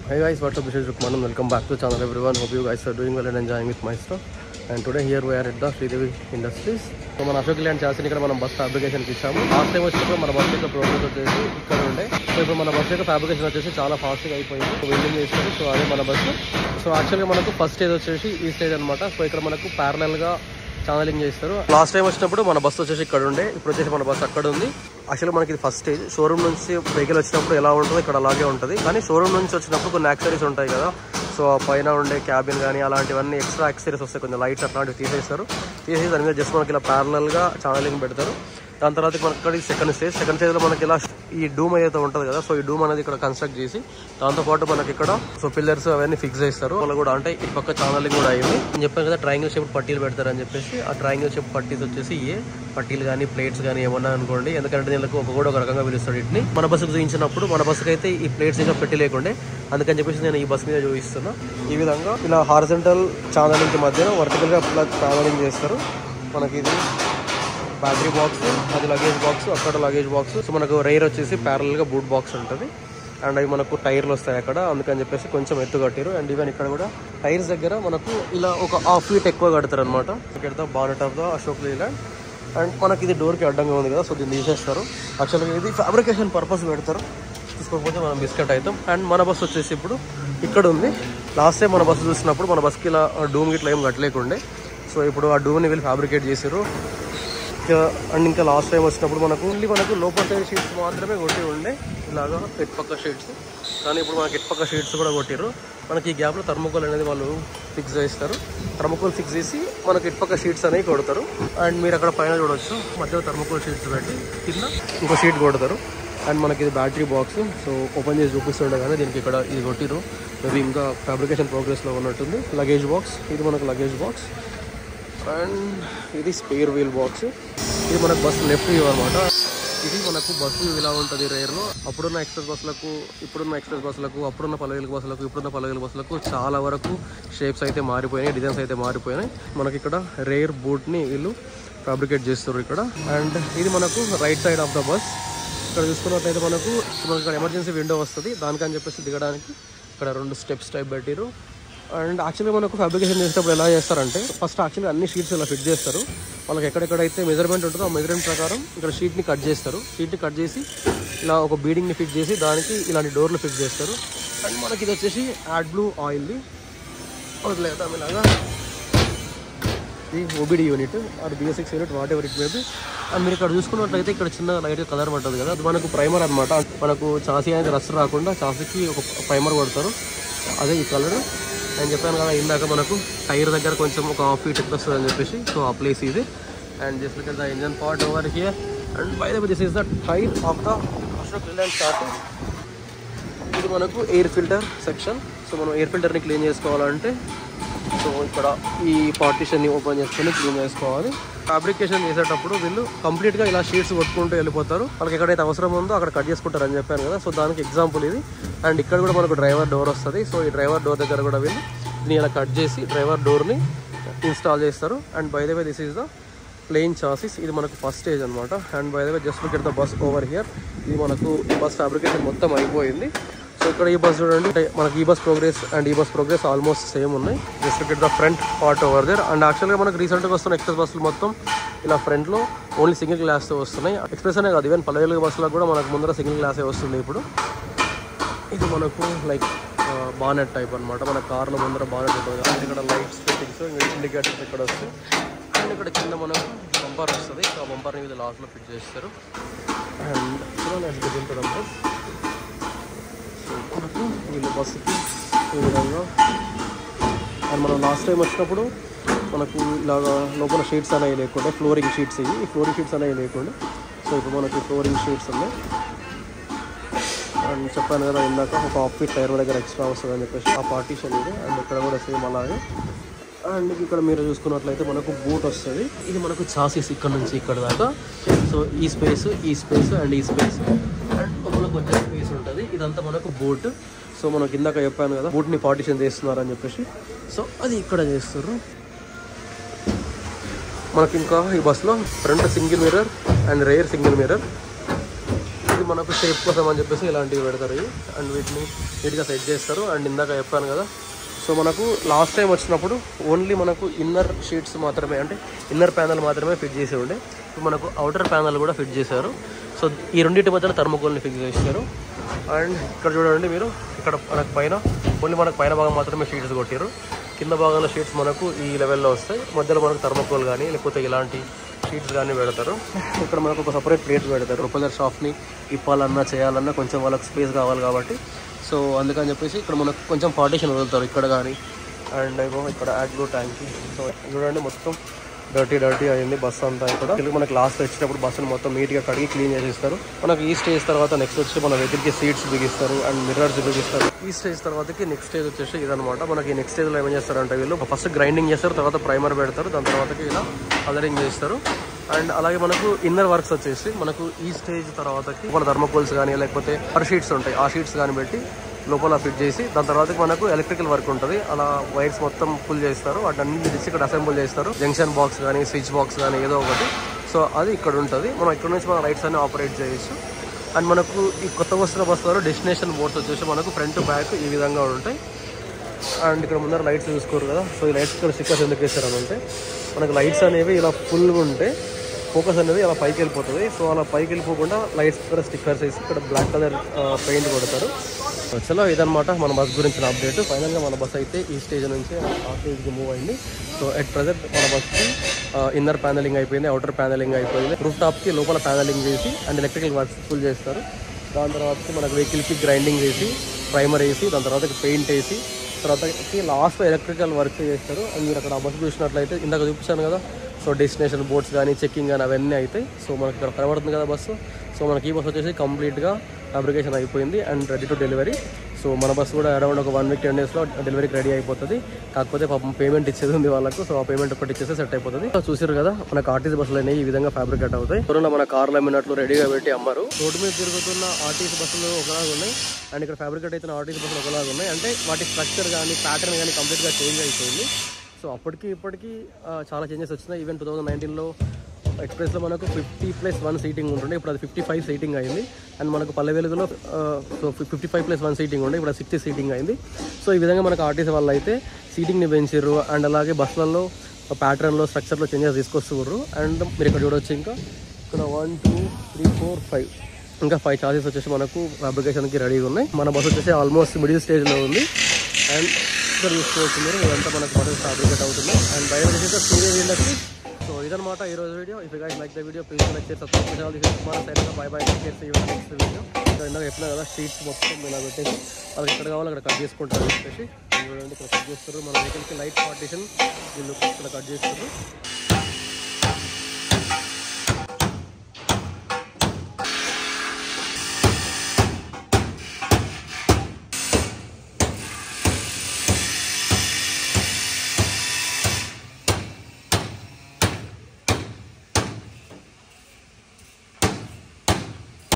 Hey guys, what's up? This is Rukman and welcome back to the channel everyone. Hope you guys are doing well and enjoying with my stuff. And today here we are at the Sridevi Industries. So మన Ashok land చేసిన ఇక్కడ మనం bus ఫ్యాబ్రికేషన్కి ఇచ్చాము. Last time వచ్చినప్పుడు మన bus యొక్క progress వచ్చేసి ఇక్కడ ఉండే. సో ఇప్పుడు మన బస్ యొక్క ఫ్యాబ్రికేషన్ వచ్చేసి చాలా ఫాస్ట్గా అయిపోయింది. వెల్డింగ్ చేస్తారు. సో అదే మన బస్సు. సో యాక్చువల్గా మనకు ఫస్ట్ స్టేజ్ వచ్చేసి ఈ స్టేజ్ అనమాట. సో ఇక్కడ మనకు ప్యారలల్గా ఛానలింగ్ చేస్తారు. లాస్ట్ టైం వచ్చినప్పుడు మన బస్సు వచ్చేసి ఇక్కడ ఉండే, ఇప్పుడు వచ్చేసి మన బస్సు అక్కడ ఉంది. యాక్చువల్గా మనకి ఇది ఫస్ట్ స్టేజ్. షోరూమ్ నుంచి వెహికల్ వచ్చినప్పుడు ఎలా ఉంటుందో ఇక్కడ అలాగే ఉంటుంది. కానీ షోరూమ్ నుంచి వచ్చినప్పుడు కొన్ని యాక్సరీస్ ఉంటాయి కదా, సో పైన ఉండే క్యాబిన్ కానీ అలాంటివన్నీ ఎక్స్ట్రా యాక్సరీస్ వస్తాయి, కొంచెం లైట్స్ అట్లాంటివి తీసేసి దాని మీద జస్ట్ మనకి ఇలా ప్యారలల్గా ఛానలింగ్ పెడతారు. దాని తర్వాత మనకి సెకండ్ స్టేజ్లో మనకి ఇలా ఈ డూమ్ ఏదైతే ఉంటుంది కదా, సో ఈ డూమ్ అనేది ఇక్కడ కన్స్ట్రక్ట్ చేసి దాంతోపాటు మనకి ఇక్కడ సో పిల్లర్స్ అవన్నీ ఫిక్స్ చేస్తారు. వాళ్ళు కూడా అంటే ఈ పక్క ఛానలింగ్ కూడా అయింది. నేను చెప్పాను కదా ట్రయాంగిల్ షేప్ పట్టీలు పెడతారని చెప్పేసి, ఆ ట్రయాంగిల్ షేప్ పట్టీస్ వచ్చేసి ఏ పట్టీలు కానీ ప్లేట్స్ కానీ ఏమన్నా అనుకోండి, ఎందుకంటే దీనికి ఒక రకంగా పిలుస్తాడు వీటిని. మన బస్సుకు చూపించినప్పుడు మన బస్సుకి అయితే ఈ ప్లేట్స్ ఇంకా పెట్టి లేకుండే, అందుకని చెప్పేసి నేను ఈ బస్ మీద చూపిస్తున్నా. ఈ విధంగా ఇలా హారిజంటల్ ఛానలింగ్ మధ్యన వర్టికల్గా ఛానలింగ్ చేస్తారు. మనకి ఇది బ్యాటరీ బాక్స్, అది లగేజ్ బాక్స్, అక్కడ లగేజ్ బాక్స్. సో మనకు రైర్ వచ్చేసి ప్యారల్గా బూట్ బాక్స్ ఉంటుంది. అండ్ అవి మనకు టైర్లు వస్తాయి అక్కడ, అందుకని చెప్పేసి కొంచెం ఎత్తు కట్టారు. అండ్ ఈవెన్ ఇక్కడ కూడా టైర్స్ దగ్గర మనకు ఇలా ఒక 1/2 ఫీట్ ఎక్కువ కడతారు అనమాట. ఇక్కడ bonnet of the Ashok Leyland. And మనకి ఇది డోర్కి అడ్డంగా ఉంది కదా, సో దీన్ని తీసేస్తారు. యాక్చువల్గా ఇది ఫ్యాబ్రికేషన్ పర్పస్ పెడతారు, తీసుకోకపోతే మనం బిస్కెట్ అవుతాం. అండ్ మన బస్సు వచ్చేసి ఇప్పుడు ఇక్కడ ఉంది. లాస్ట్ టైం మన బస్సు చూసినప్పుడు మన బస్కి ఇలా డూమ్ గిట్లా ఏం కట్టలేకుండే, సో ఇప్పుడు ఆ డూమ్ని వీళ్ళు ఫ్యాబ్రికేట్ చేశారు. అండ్ ఇంకా లాస్ట్ టైం వచ్చినప్పుడు మనకు లోపల సైడ్ షీట్స్ మాత్రమే కొట్టి ఉండే, ఇలాగా ఎట్పక్క షీట్స్. కానీ ఇప్పుడు మనకి ఎట్పక్క షీట్స్ కూడా కొట్టిర్రు. మనకి ఈ గ్యాప్లో థర్మోకోల్ అనేది వాళ్ళు ఫిక్స్ చేస్తారు. థర్మోకోల్ ఫిక్స్ చేసి మనకి ఎట్పక్క షీట్స్ అనేవి కొడతారు. అండ్ మీరు అక్కడ పైన చూడవచ్చు, మధ్యలో థర్మోకోల్ షీట్స్ పెట్టి కింద ఇంకో షీట్ కొడతారు. అండ్ మనకి ఇది బ్యాటరీ బాక్స్. సో ఓపెన్ చేసి చూపిస్తుండే కానీ దీనికి ఇక్కడ ఇది కొట్టిర్రు, ఇది ఇంకా ఫ్యాబ్రికేషన్ ప్రోగ్రెస్లో ఉన్నట్టుంది. లగేజ్ బాక్స్, ఇది మనకు లగేజ్ బాక్స్. అండ్ ఇది స్పేర్ వీల్ బాక్స్. ఇది మనకు బస్సు లెఫ్ట్ వ్యూ అనమాట. ఇది మనకు బస్సు ఇలా ఉంటుంది రైర్లో. అప్పుడున్న ఎక్స్ప్రెస్ బస్సులకు, ఇప్పుడున్న ఎక్స్ప్రెస్ బస్సులకు, అప్పుడున్న పలవేలు బస్సులకు, ఇప్పుడున్న పలవేలు బస్సులకు చాలా వరకు షేప్స్ అయితే మారిపోయినాయి, డిజైన్స్ అయితే మారిపోయినాయి. మనకి ఇక్కడ రైర్ బూట్ని వీళ్ళు ఫ్యాబ్రికేట్ చేస్తారు ఇక్కడ. అండ్ ఇది మనకు right side of the bus. ఇక్కడ చూసుకున్నట్లయితే మనకు ఇక్కడ ఎమర్జెన్సీ విండో వస్తుంది, దానికని చెప్పేసి దిగడానికి ఇక్కడ 2 స్టెప్స్ టైప్ పెట్టారు. అండ్ యాక్చువల్గా మనకు ఫ్యాబ్రికేషన్ చేసేటప్పుడు ఎలా చేస్తారంటే, ఫస్ట్ యాక్చువల్గా అన్ని షీట్స్ ఇలా ఫిట్ చేస్తారు. వాళ్ళకి ఎక్కడెక్కడైతే మెజర్మెంట్ ఉంటుందో ఆ మెజర్మెంట్ ప్రకారం ఇక్కడ షీట్ని కట్ చేస్తారు. షీట్ని కట్ చేసి ఇలా ఒక బీడింగ్ని ఫిట్ చేసి దానికి ఇలాంటి డోర్లు ఫిక్స్ చేస్తారు. అండ్ మనకి ఇది వచ్చేసి యాడ్ బ్లూ ఆయిల్ది వదిలేద్దాం ఇలాగా. ఇది OBD unit or BS6 unit, whatever it may be. And మీరు ఇక్కడ చూసుకున్నట్లయితే ఇక్కడ చిన్న లైట్గా కలర్ పడుతుంది కదా, అది మనకు ప్రైమర్ అనమాట. మనకు చాసీ అనేది రస్ట్ రాకుండా చాసీకి ఒక ప్రైమర్ కొడతారు, అదే ఈ కలర్. నేను చెప్పాను కదా ఇందాక మనకు టైర్ దగ్గర కొంచెం ఒక 1/2 ఫీట్ ఎక్కువ వస్తుంది అని చెప్పేసి, సో ఆ ప్లేస్ ఇది. And just look at the engine part over here. And by the way this is the tyre of the Ashok Leyland starting. ఇది మనకు ఎయిర్ ఫిల్టర్ సెక్షన్. సో మనం ఎయిర్ ఫిల్టర్ని క్లీన్ చేసుకోవాలంటే సో ఇక్కడ ఈ పార్టిషన్ని ఓపెన్ చేసుకొని క్లీన్ చేసుకోవాలి. ఫ్యాబ్రికేషన్ చేసేటప్పుడు వీళ్ళు కంప్లీట్గా ఇలా షీట్స్ కొట్టుకుంటూ వెళ్ళిపోతారు. వాళ్ళకి ఎక్కడైతే అవసరం ఉందో అక్కడ కట్ చేసుకుంటారు అని చెప్పాను కదా, సో దానికి ఎగ్జాంపుల్ ఇది. అండ్ ఇక్కడ కూడా మనకు డ్రైవర్ డోర్ వస్తుంది. సో ఈ డ్రైవర్ డోర్ దగ్గర కూడా వీళ్ళు దీన్ని ఇలా కట్ చేసి డ్రైవర్ డోర్ని ఇన్స్టాల్ చేస్తారు. And by the way this is the plain chassis. ఇది మనకు ఫస్ట్ స్టేజ్ అనమాట. And by the way just look at the bus over here. ఇది మనకు బస్ ఫ్యాబ్రికేషన్ మొత్తం అయిపోయింది. సో ఇక్కడ ఈ బస్ చూడండి, మనకి ఈ బస్ ప్రోగ్రెస్ అండ్ ఈ బస్ ప్రోగ్రెస్ ఆల్మోస్ట్ సేమ్ ఉన్నాయి. Just look at the front part over there. And యాక్చువల్గా మనకు రీసెంట్గా వస్తున్న ఎక్స్ప్రెస్ బస్సులు మొత్తం ఇలా ఫ్రంట్లో ఓన్లీ సింగిల్ గ్లాస్తో వస్తున్నాయి. ఎక్స్ప్రెస్ అనే కాదు, ఈవెన్ పలవేలు బస్సులకు కూడా మనకు ముందర సింగిల్ గ్లాసే వస్తుంది ఇప్పుడు. ఇది మనకు లైక్ బానెట్ టైప్ అనమాట. మన కార్లో ముందర బానెట్ ఉంటుంది కదా, ఇక్కడ లైట్స్ ఫిట్టింగ్స్, ఇండికేటర్స్ ఇక్కడ వస్తాయి. అండ్ ఇక్కడ కింద మనకు బంపర్ వస్తుంది, ఆ బంపర్ని ఇది లాస్ట్లో ఫిట్ చేస్తారు. అండ్ మనకు వీళ్ళు బస్సుకి ఈ విధంగా. అండ్ మనం లాస్ట్ టైం వచ్చినప్పుడు మనకు ఇలాగా లోపల షీట్స్ అనేవి లేకుండా, ఫ్లోరింగ్ షీట్స్ ఇవి, ఈ ఫ్లోరింగ్ షీట్స్ అనేవి లేకుండా. సో ఇప్పుడు మనకి ఫ్లోరింగ్ షీట్స్ ఉన్నాయి. అండ్ చెప్పాను కదా ఇందాక ఒక 1/2 ఫీట్ టైర్ దగ్గర ఎక్స్ట్రా వస్తుంది అని చెప్పేసి ఆ పార్టీషన్ ఇది. అండ్ ఇక్కడ కూడా సేమ్ అలాగే. అండ్ ఇక్కడ మీరు చూసుకున్నట్లయితే మనకు బూట్ వస్తుంది. ఇది మనకు చాసీస్ ఇక్కడ నుంచి ఇక్కడ దాకా. సో ఈ స్పేస్ అండ్ ఈ స్పేస్ అండ్ ఒకవేళ కొంచెం స్పేస్ ఉంటుంది. ఇదంతా మనకు బూట్. సో మనకి ఇందాక చెప్పాను కదా బూట్ని పార్టిషన్ చేస్తున్నారు అని చెప్పేసి, సో అది ఇక్కడ చేస్తారు. మనకి ఇంకా ఈ బస్సులో front single mirror and rare single mirror. ఇది మనకు షేప్ కోసం అని చెప్పేసి ఇలాంటివి పెడతారు ఇవి. అండ్ వీటిని నీట్గా సెట్ చేస్తారు. అండ్ ఇందాక చెప్పాను కదా, సో మనకు లాస్ట్ టైం వచ్చినప్పుడు ఓన్లీ మనకు ఇన్నర్ షీట్స్ మాత్రమే, అంటే ఇన్నర్ ప్యానల్ మాత్రమే ఫిట్ చేసి ఉండే. ఇప్పుడు మనకు అవుటర్ ప్యానల్ కూడా ఫిట్ చేశారు. సో ఈ రెండింటి మధ్యలో థర్మోకోల్ని ఫిక్స్ చేశారు. అండ్ ఇక్కడ చూడండి మీరు, ఇక్కడ మనకు పైన ఓన్లీ మనకు పైన భాగం మాత్రమే షీట్స్ కొట్టారు. కింద భాగంలో షీట్స్ మనకు ఈ లెవెల్లో వస్తాయి. మధ్యలో మనకు థర్మోకోల్ కానీ లేకపోతే ఇలాంటి షీట్స్ కానీ పెడతారు. ఇక్కడ మనకు ఒక సపరేట్ ప్లేట్ పెడతారు. ప్రొపెల్లర్ షాఫ్ట్ని ఇప్పాలన్నా చేయాలన్నా కొంచెం వాళ్ళకి స్పేస్ కావాలి కాబట్టి, సో అందుకని చెప్పేసి ఇక్కడ మనకు కొంచెం పార్టీషన్ వదులుతారు ఇక్కడ కానీ. అండ్ ఇక్కడ యాడ్బ్లూ ట్యాంక్. సో చూడండి మొత్తం డర్టీ అయింది బస్సు అంతా. ఇక్కడ మనకి లాస్ట్ వచ్చేటప్పుడు బస్సును మొత్తం నీట్గా కడిగి క్లీన్ చేసేస్తారు. మనకి ఈ స్టేజ్ తర్వాత నెక్స్ట్ వచ్చి మన వెహికల్కి సీట్స్ బిగిస్తారు అండ్ మిర్రర్స్ బిగిస్తారు. ఈ స్టేజ్ తర్వాతకి నెక్స్ట్ స్టేజ్ వచ్చేసి ఇదనమాట. మనకి నెక్స్ట్ స్టేజ్లో ఏం చేస్తారంటే వీళ్ళు ఫస్ట్ గ్రైండింగ్ చేస్తారు, తర్వాత ప్రైమర్ పెడతారు, దాని తర్వాతకి ఇలా కలరింగ్ చేస్తారు. అండ్ అలాగే మనకు ఇన్నర్ వర్క్స్ వచ్చేసి మనకు ఈ స్టేజ్ తర్వాతకి మన థర్మోకోల్స్ కానీ లేకపోతే షీట్స్ ఉంటాయి, ఆ షీట్స్ కానీ పెట్టి లోపల ఫిట్ చేసి దాని తర్వాత మనకు ఎలక్ట్రికల్ వర్క్ ఉంటుంది. అలా వైర్స్ మొత్తం ఫుల్ చేస్తారు, వాటిని తెచ్చి ఇక్కడ అసెంబుల్ చేస్తారు. జంక్షన్ బాక్స్ కానీ స్విచ్ బాక్స్ కానీ ఏదో ఒకటి. సో అది ఇక్కడ ఉంటుంది. మనం ఇక్కడ నుంచి మన రైట్స్ అన్ని ఆపరేట్ చేయొచ్చు. అండ్ మనకు ఈ కొత్తగా వస్తున్న బస్సులో డెస్టినేషన్ బోర్డ్స్ వచ్చేసి మనకు ఫ్రంట్ బ్యాక్ ఈ విధంగా ఉంటాయి. అండ్ ఇక్కడ ముందర లైట్స్ చూసుకోరు కదా, సో ఈ లైట్స్ ఇక్కడ స్టిక్కర్స్ ఎందుకు వేస్తారని అంటే మనకు లైట్స్ అనేవి ఇలా ఫుల్గా ఉంటే ఫోకస్ అనేది అలా పైకి వెళ్ళిపోతుంది. సో అలా పైకి వెళ్ళిపోకుండా లైట్స్ ఇక్కడ స్టిక్కర్స్ వేసి ఇక్కడ బ్లాక్ కలర్ పెయింట్ కొడతారు. చలో ఇదనమాట మన బస్ గురించిన అప్డేట్. ఫైనల్గా మన బస్ అయితే ఈ స్టేజ్ నుంచి ఆ స్టేజ్కి మూవ్ అయింది. సో అట్ ప్రజెంట్ మన బస్కి ఇన్నర్ ప్యానలింగ్ అయిపోయింది, అవుటర్ ప్యానలింగ్ అయిపోయింది. రూఫ్ టాప్కి లోపల ప్యానలింగ్ చేసి అండ్ ఎలక్ట్రికల్ వర్క్స్ ఫుల్ చేస్తారు. దాని తర్వాతకి మనకు వెహికల్కి గ్రైండింగ్ చేసి ప్రైమర్ వేసి దాని తర్వాతకి పెయింట్ వేసి తర్వాతకి లాస్ట్లో ఎలక్ట్రికల్ వర్క్ చేస్తారు. అండ్ మీరు అక్కడ ఆ బస్సు చూసినట్లయితే ఇందాక చూపించాను కదా, సో డెస్టినేషన్ బోర్డ్స్ కానీ చెక్కింగ్ కానీ అవన్నీ అవుతాయి. సో మనకి ఇక్కడ కనబడుతుంది కదా బస్సు. సో మనకి ఈ బస్సు వచ్చేసి కంప్లీట్గా ఫ్యాబ్రికేషన్ అయిపోయింది and ready to delivery. So మన బస్సు కూడా అరౌండ్ ఒక 1 వీక్ 10 డేస్లో డెలివరీకి రెడీ అయిపోతుంది. కాకపోతే పాపం పేమెంట్ ఇచ్చేది ఉంది వాళ్ళకు. సో ఆ పేమెంట్ ఒకటి ఇచ్చేస్తే సెట్ అయిపోతుంది. సో చూసారు కదా మనకు ఆర్టీసీ బస్సులు అనేవి ఈ విధంగా ఫ్యాబ్రికేట్ అవుతాయి. త్వరలో మన కార్లు అమ్మినట్లు రెడీగా పెట్టి అమ్మారు. రోడ్డు మీద తిరుగుతున్న ఆర్టీసీ బస్సులు ఒకలాగా ఉన్నాయి అండ్ ఇక్కడ ఫ్యాబ్రికేట్ అవుతున్న ఆర్టీసీ బస్సులు ఒకలాగా ఉన్నాయి. అంటే వాటి స్ట్రక్చర్ కానీ ప్యాటర్న్ కానీ కంప్లీట్గా చేంజ్ అయిపోయింది. సో అప్పటికి ఇప్పటికీ చాలా చేంజెస్ వచ్చినాయి. ఈవెన్ 2019లో ఎక్స్ప్రెస్లో మనకు 50+1 సీటింగ్ ఉంటుండే, ఇప్పుడు అది 55 సీటింగ్ అయింది. అండ్ మనకు పల్లె వెలుగులో సో 55+1 సీటింగ్ ఉండే, ఇప్పుడు 60 సీటింగ్ అయింది. సో ఈ విధంగా మనకు ఆర్టీసీ వాళ్ళు అయితే సీటింగ్ని పెంచారు అండ్ అలాగే బస్సులలో ప్యాటర్న్లో స్ట్రక్చర్లో చేంజెస్ తీసుకొస్తున్నారు. అండ్ మీరు ఇక్కడ చూడవచ్చు ఇంకా ఇక్కడ 1 2 3 4 5 ఇంకా 5 చార్జెస్ వచ్చేసి మనకు ఫ్యాబ్రికేషన్కి రెడీగా ఉన్నాయి. మన బస్సు వచ్చేసి ఆల్మోస్ట్ మిడిల్ స్టేజ్లో ఉంది. అండ్ ఇక్కడ చూసుకోవచ్చు మీరు, ఇదంతా మనకు బస్సు ఫ్యాబ్రికేట్ అవుతుంది. అండ్ బయట వచ్చేసి శ్రీదేవి ఇండస్ట్రీ. సో ఇదనమాట ఈరోజు video. If you guys like the video please like చేసి సబ్స్క్రైబ్ చేయాలి. Bye bye, take care, see you in next video. ఇందాక చెప్పినా కదా స్ట్రీట్స్ మొత్తం ఇలా పెట్టేసి వాళ్ళకి ఎక్కడ కావాలో అక్కడ కట్ చేసుకుంటారు. చెప్పేసి చూడండి ఇక్కడ కట్ చేస్తారు. మన వెహికల్కి లైట్ పార్టీషన్ వీళ్ళు ఇక్కడ కట్ చేస్తారు.